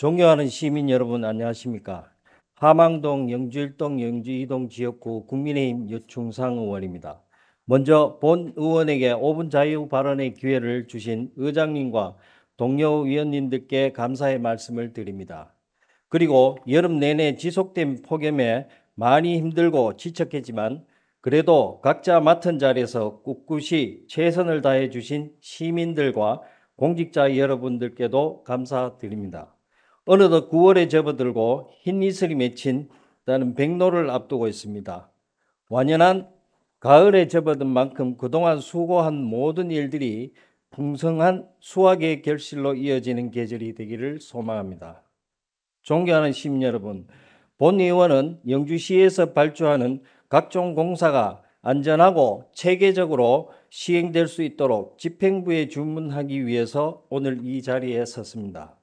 존경하는 시민 여러분 안녕하십니까? 함항동, 영주일동, 영주이동 지역구 국민의힘 유충상 의원입니다. 먼저 본 의원에게 5분 자유 발언의 기회를 주신 의장님과 동료 위원님들께 감사의 말씀을 드립니다. 그리고 여름 내내 지속된 폭염에 많이 힘들고 지쳤겠지만 그래도 각자 맡은 자리에서 꿋꿋이 최선을 다해 주신 시민들과 공직자 여러분들께도 감사드립니다. 어느덧 9월에 접어들고 흰 이슬이 맺힌 나는 백로를 앞두고 있습니다. 완연한 가을에 접어든 만큼 그동안 수고한 모든 일들이 풍성한 수확의 결실로 이어지는 계절이 되기를 소망합니다. 존경하는 시민 여러분, 본 의원은 영주시에서 발주하는 각종 공사가 안전하고 체계적으로 시행될 수 있도록 집행부에 주문하기 위해서 오늘 이 자리에 섰습니다.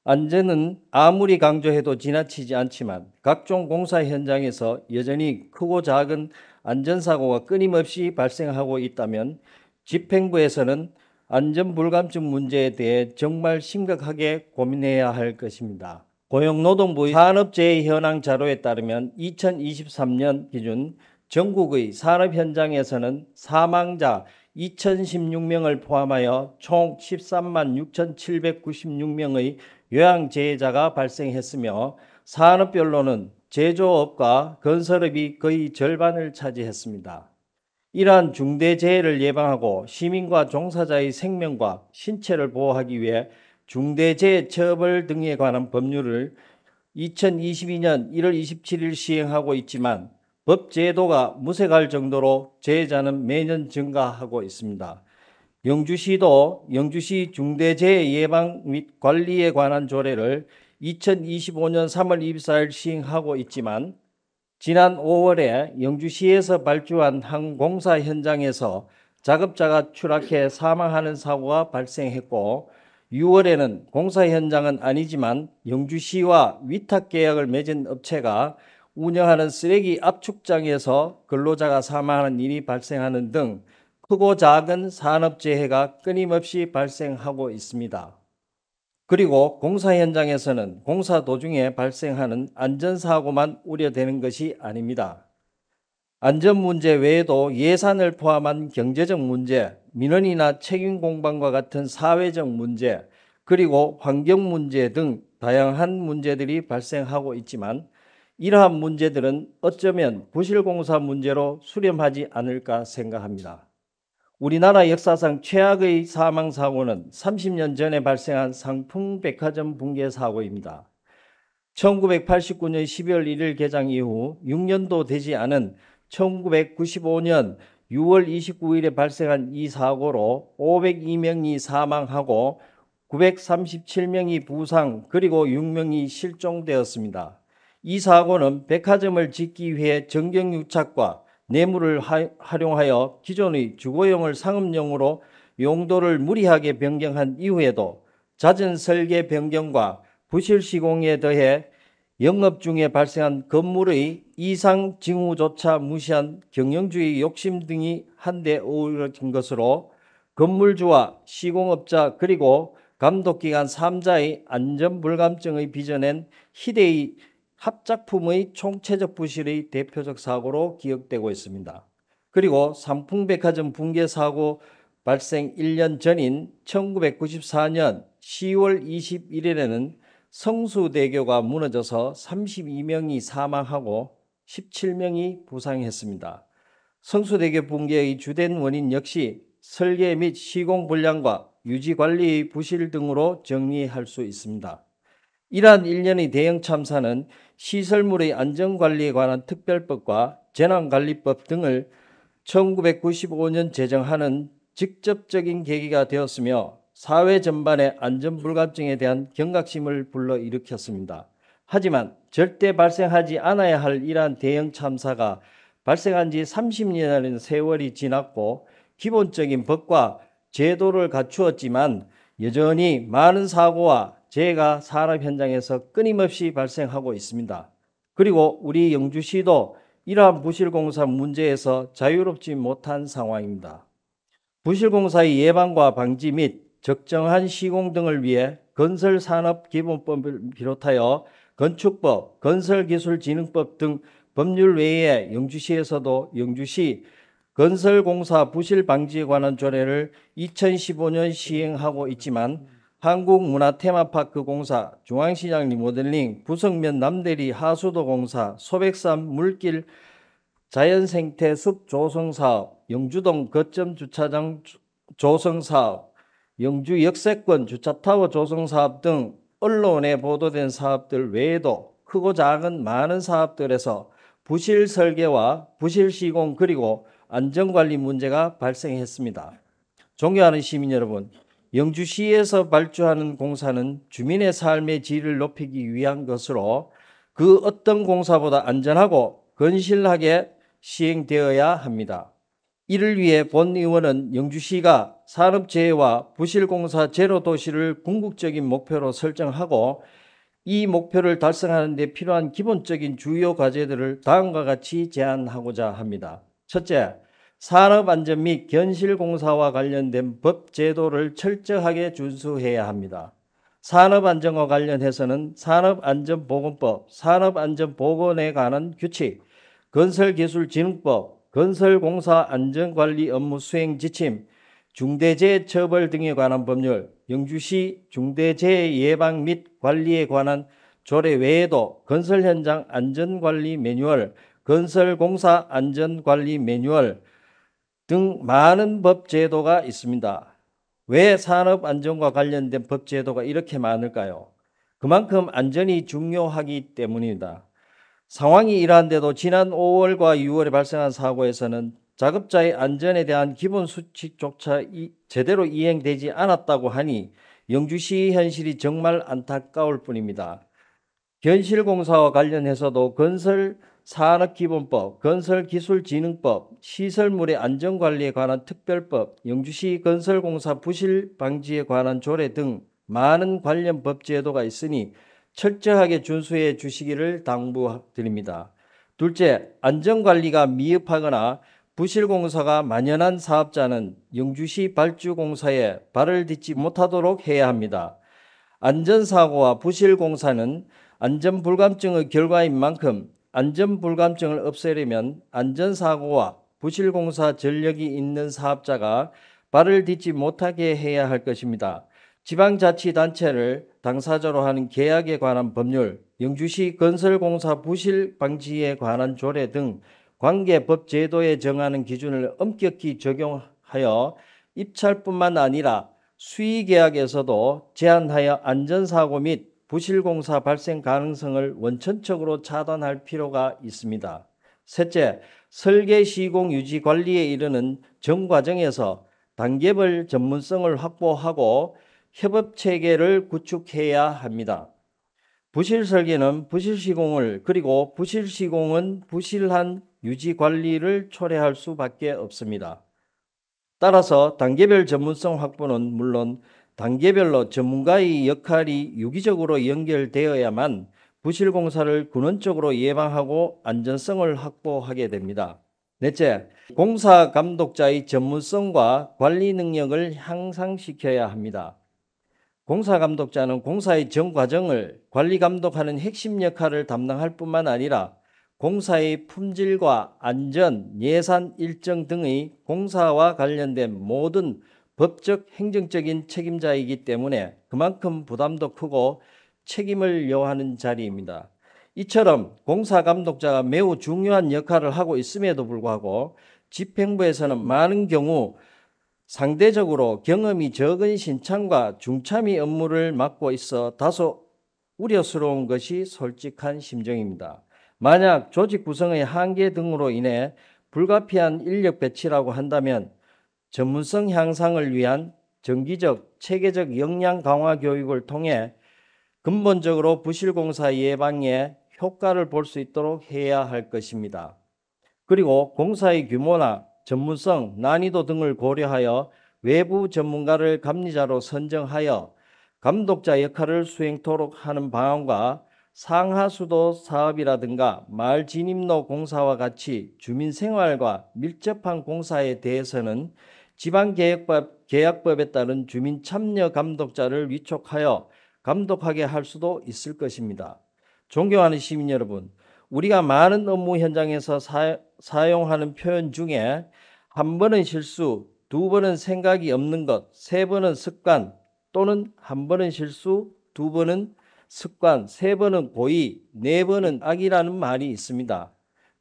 안전은 아무리 강조해도 지나치지 않지만 각종 공사 현장에서 여전히 크고 작은 안전사고가 끊임없이 발생하고 있다면 집행부에서는 안전불감증 문제에 대해 정말 심각하게 고민해야 할 것입니다. 고용노동부의 산업재해 현황 자료에 따르면 2023년 기준 전국의 산업 현장에서는 사망자 2016명을 포함하여 총 13만 6,796명의 요양재해자가 발생했으며 산업별로는 제조업과 건설업이 거의 절반을 차지했습니다. 이러한 중대재해를 예방하고 시민과 종사자의 생명과 신체를 보호하기 위해 중대재해처벌 등에 관한 법률을 2022년 1월 27일 시행하고 있지만 법 제도가 무색할 정도로 재해자는 매년 증가하고 있습니다. 영주시도 영주시 중대재해 예방 및 관리에 관한 조례를 2025년 3월 24일 시행하고 있지만 지난 5월에 영주시에서 발주한 한 공사 현장에서 작업자가 추락해 사망하는 사고가 발생했고 6월에는 공사 현장은 아니지만 영주시와 위탁 계약을 맺은 업체가 운영하는 쓰레기 압축장에서 근로자가 사망하는 일이 발생하는 등 크고 작은 산업재해가 끊임없이 발생하고 있습니다. 그리고 공사 현장에서는 공사 도중에 발생하는 안전사고만 우려되는 것이 아닙니다. 안전 문제 외에도 예산을 포함한 경제적 문제, 민원이나 책임 공방과 같은 사회적 문제, 그리고 환경 문제 등 다양한 문제들이 발생하고 있지만 이러한 문제들은 어쩌면 부실공사 문제로 수렴하지 않을까 생각합니다. 우리나라 역사상 최악의 사망사고는 30년 전에 발생한 상풍백화점 붕괴 사고입니다. 1989년 12월 1일 개장 이후 6년도 되지 않은 1995년 6월 29일에 발생한 이 사고로 502명이 사망하고 937명이 부상 그리고 6명이 실종되었습니다. 이 사고는 백화점을 짓기 위해 정경유착과 뇌물을 활용하여 기존의 주거용을 상업용으로 용도를 무리하게 변경한 이후에도 잦은 설계 변경과 부실 시공에 더해 영업 중에 발생한 건물의 이상 징후조차 무시한 경영주의 욕심 등이 한데 어우러진 것으로 건물주와 시공업자 그리고 감독기관 3자의 안전불감증의 빚어낸 희대의 합작품의 총체적 부실의 대표적 사고로 기억되고 있습니다. 그리고 상풍백화점 붕괴 사고 발생 1년 전인 1994년 10월 21일에는 성수대교가 무너져서 32명이 사망하고 17명이 부상했습니다. 성수대교 붕괴의 주된 원인 역시 설계 및 시공 불량과 유지관리의 부실 등으로 정리할 수 있습니다. 이러한 일련의 대형 참사는 시설물의 안전관리에 관한 특별법과 재난관리법 등을 1995년 제정하는 직접적인 계기가 되었으며 사회 전반의 안전불감증에 대한 경각심을 불러일으켰습니다. 하지만 절대 발생하지 않아야 할 이러한 대형 참사가 발생한 지 30년이라는 세월이 지났고 기본적인 법과 제도를 갖추었지만 여전히 많은 사고와 재해가 산업 현장에서 끊임없이 발생하고 있습니다. 그리고 우리 영주시도 이러한 부실공사 문제에서 자유롭지 못한 상황입니다. 부실공사의 예방과 방지 및 적정한 시공 등을 위해 건설산업기본법을 비롯하여 건축법, 건설기술진흥법 등 법률 외에 영주시에서도 영주시 건설공사 부실 방지에 관한 조례를 2015년 시행하고 있지만 한국문화테마파크 공사, 중앙시장 리모델링, 부석면 남대리 하수도 공사, 소백산 물길 자연생태 숲 조성사업, 영주동 거점 주차장 조성사업, 영주 역세권 주차타워 조성사업 등 언론에 보도된 사업들 외에도 크고 작은 많은 사업들에서 부실 설계와 부실 시공 그리고 안전관리 문제가 발생했습니다. 존경하는 시민 여러분, 영주시에서 발주하는 공사는 주민의 삶의 질을 높이기 위한 것으로 그 어떤 공사보다 안전하고 건실하게 시행되어야 합니다. 이를 위해 본 의원은 영주시가 산업재해와 부실공사 제로 도시를 궁극적인 목표로 설정하고 이 목표를 달성하는 데 필요한 기본적인 주요 과제들을 다음과 같이 제안하고자 합니다. 첫째, 산업안전 및 견실공사와 관련된 법 제도를 철저하게 준수해야 합니다. 산업안전과 관련해서는 산업안전보건법, 산업안전보건에 관한 규칙, 건설기술진흥법, 건설공사 안전관리 업무 수행 지침, 중대재해처벌 등에 관한 법률, 영주시 중대재해 예방 및 관리에 관한 조례 외에도 건설 현장 안전관리 매뉴얼, 건설공사 안전관리 매뉴얼 등 많은 법 제도가 있습니다. 왜 산업 안전과 관련된 법 제도가 이렇게 많을까요? 그만큼 안전이 중요하기 때문입니다. 상황이 이러한데도 지난 5월과 6월에 발생한 사고에서는 작업자의 안전에 대한 기본 수칙조차 제대로 이행되지 않았다고 하니 영주시 현실이 정말 안타까울 뿐입니다. 견실공사와 관련해서도 건설산업기본법, 건설기술진흥법, 시설물의 안전관리에 관한 특별법, 영주시 건설공사 부실 방지에 관한 조례 등 많은 관련 법 제도가 있으니 철저하게 준수해 주시기를 당부드립니다. 둘째, 안전관리가 미흡하거나 부실공사가 만연한 사업자는 영주시 발주공사에 발을 딛지 못하도록 해야 합니다. 안전사고와 부실공사는 안전불감증의 결과인 만큼 안전불감증을 없애려면 안전사고와 부실공사 전력이 있는 사업자가 발을 딛지 못하게 해야 할 것입니다. 지방자치단체를 당사자로 하는 계약에 관한 법률, 영주시 건설공사 부실 방지에 관한 조례 등 관계 법 제도에 정하는 기준을 엄격히 적용하여 입찰뿐만 아니라 수의계약에서도 제한하여 안전사고 및 부실공사 발생 가능성을 원천적으로 차단할 필요가 있습니다. 셋째, 설계, 시공, 유지, 관리에 이르는 전 과정에서 단계별 전문성을 확보하고 협업체계를 구축해야 합니다. 부실 설계는 부실 시공을, 그리고 부실 시공은 부실한 유지 관리를 초래할 수밖에 없습니다. 따라서 단계별 전문성 확보는 물론 단계별로 전문가의 역할이 유기적으로 연결되어야만 부실공사를 근원적으로 예방하고 안전성을 확보하게 됩니다. 넷째, 공사 감독자의 전문성과 관리 능력을 향상시켜야 합니다. 공사 감독자는 공사의 전 과정을 관리 감독하는 핵심 역할을 담당할 뿐만 아니라 공사의 품질과 안전, 예산 일정 등의 공사와 관련된 모든 법적, 행정적인 책임자이기 때문에 그만큼 부담도 크고 책임을 요하는 자리입니다. 이처럼 공사 감독자가 매우 중요한 역할을 하고 있음에도 불구하고 집행부에서는 많은 경우 상대적으로 경험이 적은 신참과 중참의 업무를 맡고 있어 다소 우려스러운 것이 솔직한 심정입니다. 만약 조직 구성의 한계 등으로 인해 불가피한 인력 배치라고 한다면 전문성 향상을 위한 정기적, 체계적 역량 강화 교육을 통해 근본적으로 부실공사 예방에 효과를 볼 수 있도록 해야 할 것입니다. 그리고 공사의 규모나 전문성, 난이도 등을 고려하여 외부 전문가를 감리자로 선정하여 감독자 역할을 수행토록 하는 방안과 상하수도 사업이라든가 마을 진입로 공사와 같이 주민생활과 밀접한 공사에 대해서는 지방계약법에 따른 주민참여 감독자를 위촉하여 감독하게 할 수도 있을 것입니다. 존경하는 시민 여러분, 우리가 많은 업무 현장에서 사용하는 표현 중에 한 번은 실수, 두 번은 생각이 없는 것, 세 번은 습관, 또는 한 번은 실수, 두 번은 습관, 세 번은 고의, 네 번은 악이라는 말이 있습니다.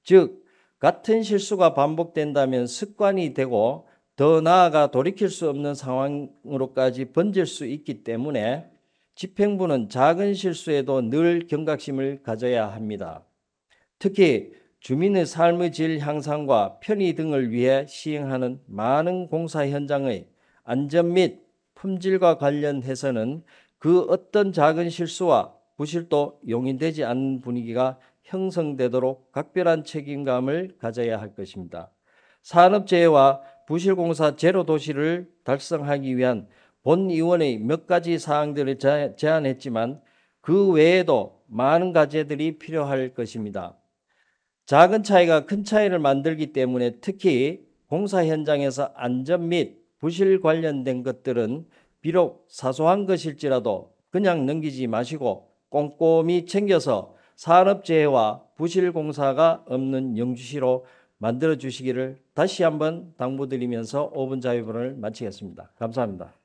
즉, 같은 실수가 반복된다면 습관이 되고 더 나아가 돌이킬 수 없는 상황으로까지 번질 수 있기 때문에 집행부는 작은 실수에도 늘 경각심을 가져야 합니다. 특히 주민의 삶의 질 향상과 편의 등을 위해 시행하는 많은 공사 현장의 안전 및 품질과 관련해서는 그 어떤 작은 실수와 부실도 용인되지 않는 분위기가 형성되도록 각별한 책임감을 가져야 할 것입니다. 산업재해와 부실공사 제로 도시를 달성하기 위한 본위원회의 몇 가지 사항들을 제안했지만 그 외에도 많은 과제들이 필요할 것입니다. 작은 차이가 큰 차이를 만들기 때문에 특히 공사 현장에서 안전 및 부실 관련된 것들은 비록 사소한 것일지라도 그냥 넘기지 마시고 꼼꼼히 챙겨서 산업재해와 부실공사가 없는 영주시로 만들어 주시기를 다시 한번 당부드리면서 5분 자유분을 마치겠습니다. 감사합니다.